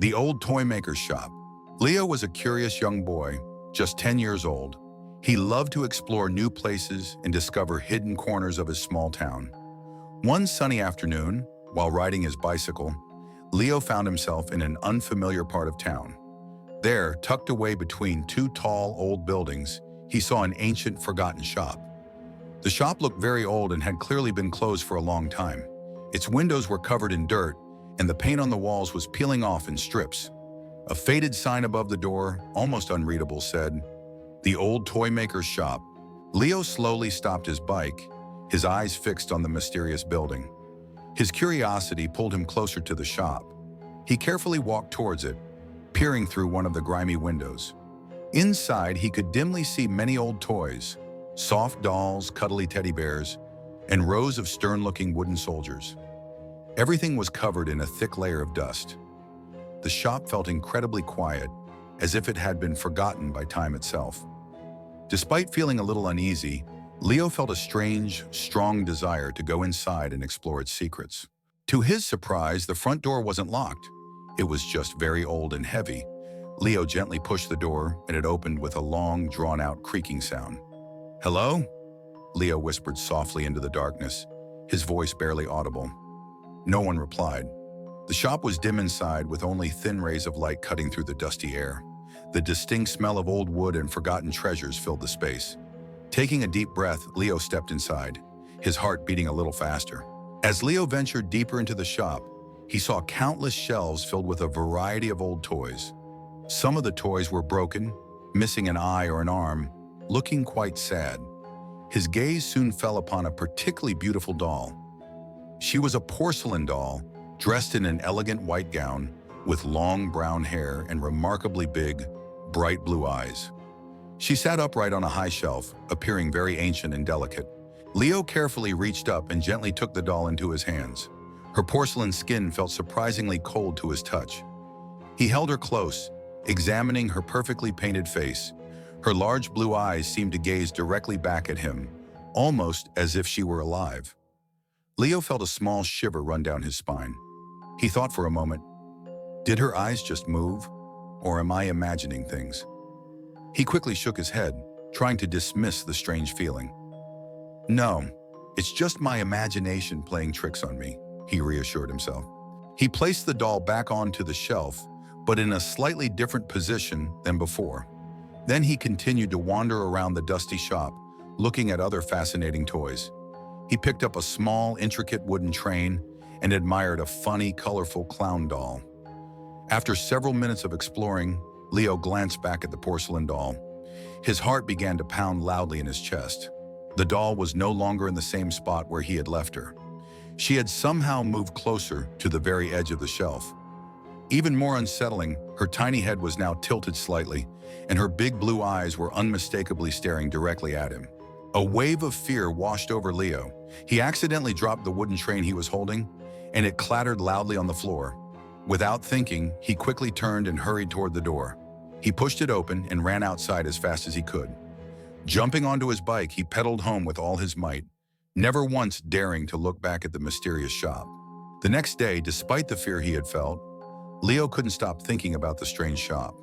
The old Toymaker's shop. Leo was a curious young boy, just 10 years old. He loved to explore new places and discover hidden corners of his small town. One sunny afternoon, while riding his bicycle, Leo found himself in an unfamiliar part of town. There, tucked away between two tall, old buildings, he saw an ancient, forgotten shop. The shop looked very old and had clearly been closed for a long time. Its windows were covered in dirt, and the paint on the walls was peeling off in strips. A faded sign above the door, almost unreadable, said, "The old Toymaker's shop." Leo slowly stopped his bike, his eyes fixed on the mysterious building. His curiosity pulled him closer to the shop. He carefully walked towards it, peering through one of the grimy windows. Inside, he could dimly see many old toys, soft dolls, cuddly teddy bears, and rows of stern-looking wooden soldiers. Everything was covered in a thick layer of dust. The shop felt incredibly quiet, as if it had been forgotten by time itself. Despite feeling a little uneasy, Leo felt a strange, strong desire to go inside and explore its secrets. To his surprise, the front door wasn't locked. It was just very old and heavy. Leo gently pushed the door, and it opened with a long, drawn-out creaking sound. "Hello?" Leo whispered softly into the darkness, his voice barely audible. No one replied. The shop was dim inside, with only thin rays of light cutting through the dusty air. The distinct smell of old wood and forgotten treasures filled the space. Taking a deep breath, Leo stepped inside, his heart beating a little faster. As Leo ventured deeper into the shop, he saw countless shelves filled with a variety of old toys. Some of the toys were broken, missing an eye or an arm, looking quite sad. His gaze soon fell upon a particularly beautiful doll. She was a porcelain doll, dressed in an elegant white gown, with long brown hair and remarkably big, bright blue eyes. She sat upright on a high shelf, appearing very ancient and delicate. Leo carefully reached up and gently took the doll into his hands. Her porcelain skin felt surprisingly cold to his touch. He held her close, examining her perfectly painted face. Her large blue eyes seemed to gaze directly back at him, almost as if she were alive. Leo felt a small shiver run down his spine. He thought for a moment, did her eyes just move, or am I imagining things? He quickly shook his head, trying to dismiss the strange feeling. "No, it's just my imagination playing tricks on me," he reassured himself. He placed the doll back onto the shelf, but in a slightly different position than before. Then he continued to wander around the dusty shop, looking at other fascinating toys. He picked up a small, intricate wooden train and admired a funny, colorful clown doll. After several minutes of exploring, Leo glanced back at the porcelain doll. His heart began to pound loudly in his chest. The doll was no longer in the same spot where he had left her. She had somehow moved closer to the very edge of the shelf. Even more unsettling, her tiny head was now tilted slightly, and her big blue eyes were unmistakably staring directly at him. A wave of fear washed over Leo. He accidentally dropped the wooden train he was holding, and it clattered loudly on the floor. Without thinking, he quickly turned and hurried toward the door. He pushed it open and ran outside as fast as he could. Jumping onto his bike, he pedaled home with all his might, never once daring to look back at the mysterious shop. The next day, despite the fear he had felt, Leo couldn't stop thinking about the strange shop.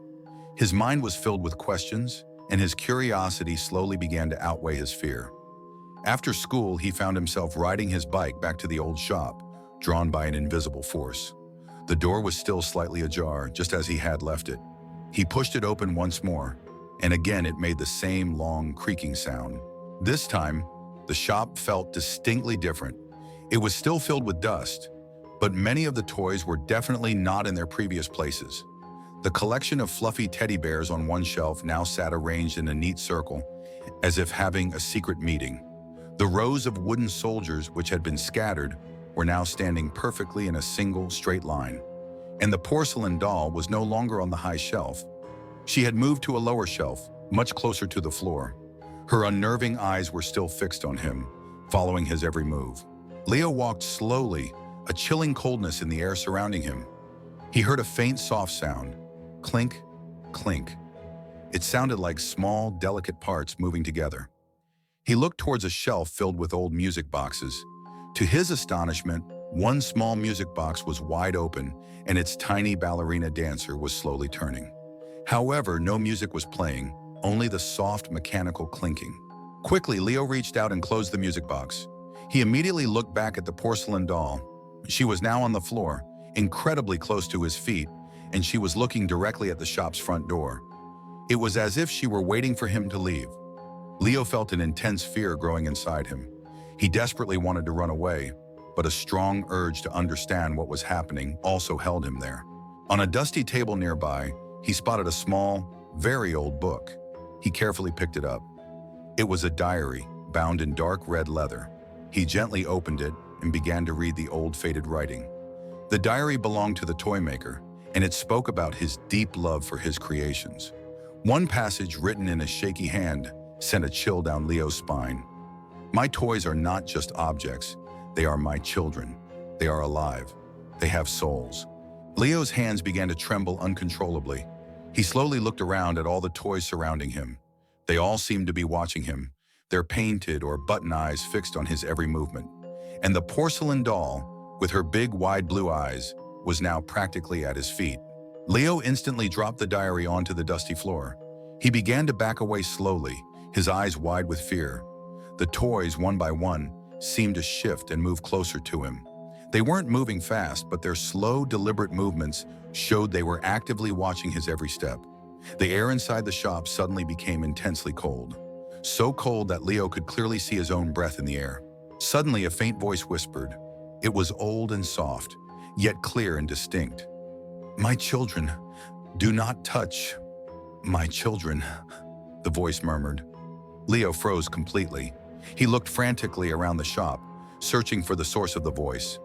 His mind was filled with questions, and his curiosity slowly began to outweigh his fear. After school, he found himself riding his bike back to the old shop, drawn by an invisible force. The door was still slightly ajar, just as he had left it. He pushed it open once more, and again it made the same long, creaking sound. This time, the shop felt distinctly different. It was still filled with dust, but many of the toys were definitely not in their previous places. The collection of fluffy teddy bears on one shelf now sat arranged in a neat circle, as if having a secret meeting. The rows of wooden soldiers which had been scattered were now standing perfectly in a single, straight line. And the porcelain doll was no longer on the high shelf. She had moved to a lower shelf, much closer to the floor. Her unnerving eyes were still fixed on him, following his every move. Leo walked slowly, a chilling coldness in the air surrounding him. He heard a faint, soft sound. Clink, clink. It sounded like small, delicate parts moving together. He looked towards a shelf filled with old music boxes. To his astonishment, One small music box was wide open, and its tiny ballerina dancer was slowly turning. However, no music was playing, only the soft mechanical clinking. Quickly, Leo reached out and closed the music box. He immediately looked back at the porcelain doll. She was now on the floor, incredibly close to his feet, and she was looking directly at the shop's front door. It was as if she were waiting for him to leave. Leo felt an intense fear growing inside him. He desperately wanted to run away, but a strong urge to understand what was happening also held him there. On a dusty table nearby, he spotted a small, very old book. He carefully picked it up. It was a diary, bound in dark red leather. He gently opened it and began to read the old faded writing. The diary belonged to the Toymaker, and it spoke about his deep love for his creations. One passage written in a shaky hand sent a chill down Leo's spine. "My toys are not just objects. They are my children. They are alive. They have souls." Leo's hands began to tremble uncontrollably. He slowly looked around at all the toys surrounding him. They all seemed to be watching him, their painted or button eyes fixed on his every movement. And the porcelain doll, with her big, wide blue eyes, was now practically at his feet. Leo instantly dropped the diary onto the dusty floor. He began to back away slowly, his eyes wide with fear. The toys, one by one, seemed to shift and move closer to him. They weren't moving fast, but their slow, deliberate movements showed they were actively watching his every step. The air inside the shop suddenly became intensely cold. So cold that Leo could clearly see his own breath in the air. Suddenly, a faint voice whispered. It was old and soft, yet clear and distinct. "My children, do not touch my children," the voice murmured. Leo froze completely. He looked frantically around the shop, searching for the source of the voice.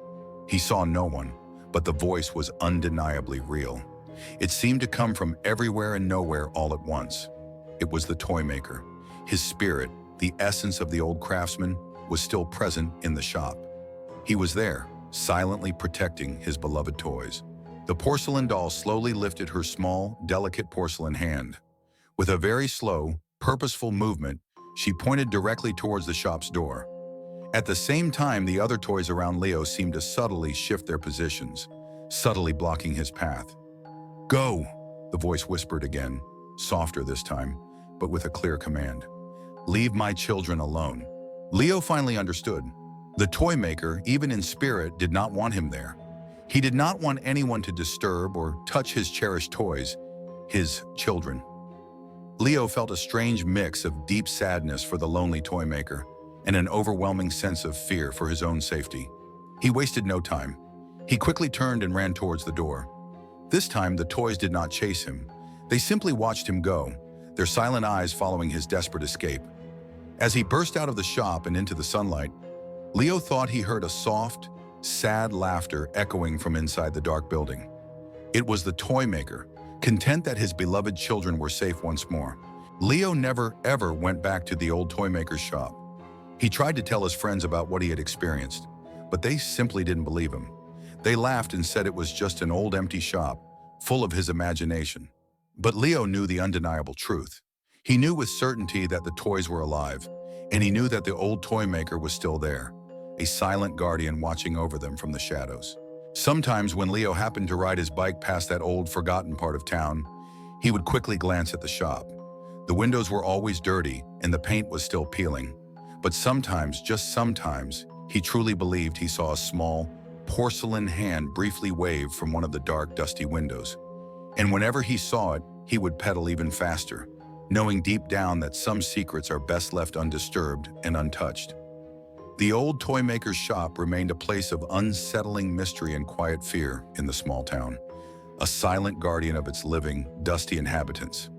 He saw no one, but the voice was undeniably real. It seemed to come from everywhere and nowhere all at once. It was the Toymaker. His spirit, the essence of the old craftsman, was still present in the shop. He was there, silently protecting his beloved toys. The porcelain doll slowly lifted her small, delicate porcelain hand. With a very slow, purposeful movement, she pointed directly towards the shop's door. At the same time, the other toys around Leo seemed to subtly shift their positions, subtly blocking his path. "Go," the voice whispered again, softer this time, but with a clear command. "Leave my children alone." Leo finally understood. The Toymaker, even in spirit, did not want him there. He did not want anyone to disturb or touch his cherished toys, his children. Leo felt a strange mix of deep sadness for the lonely Toymaker and an overwhelming sense of fear for his own safety. He wasted no time. He quickly turned and ran towards the door. This time, the toys did not chase him. They simply watched him go, their silent eyes following his desperate escape. As he burst out of the shop and into the sunlight, Leo thought he heard a soft, sad laughter echoing from inside the dark building. It was the Toymaker, content that his beloved children were safe once more. Leo never, ever went back to the old Toymaker's shop. He tried to tell his friends about what he had experienced, but they simply didn't believe him. They laughed and said it was just an old empty shop, full of his imagination. But Leo knew the undeniable truth. He knew with certainty that the toys were alive, and he knew that the old Toymaker was still there, a silent guardian watching over them from the shadows. Sometimes when Leo happened to ride his bike past that old forgotten part of town, he would quickly glance at the shop. The windows were always dirty and the paint was still peeling. But sometimes, just sometimes, he truly believed he saw a small, porcelain hand briefly wave from one of the dark, dusty windows. And whenever he saw it, he would pedal even faster, knowing deep down that some secrets are best left undisturbed and untouched. The old Toymaker's shop remained a place of unsettling mystery and quiet fear in the small town, a silent guardian of its living, dusty inhabitants.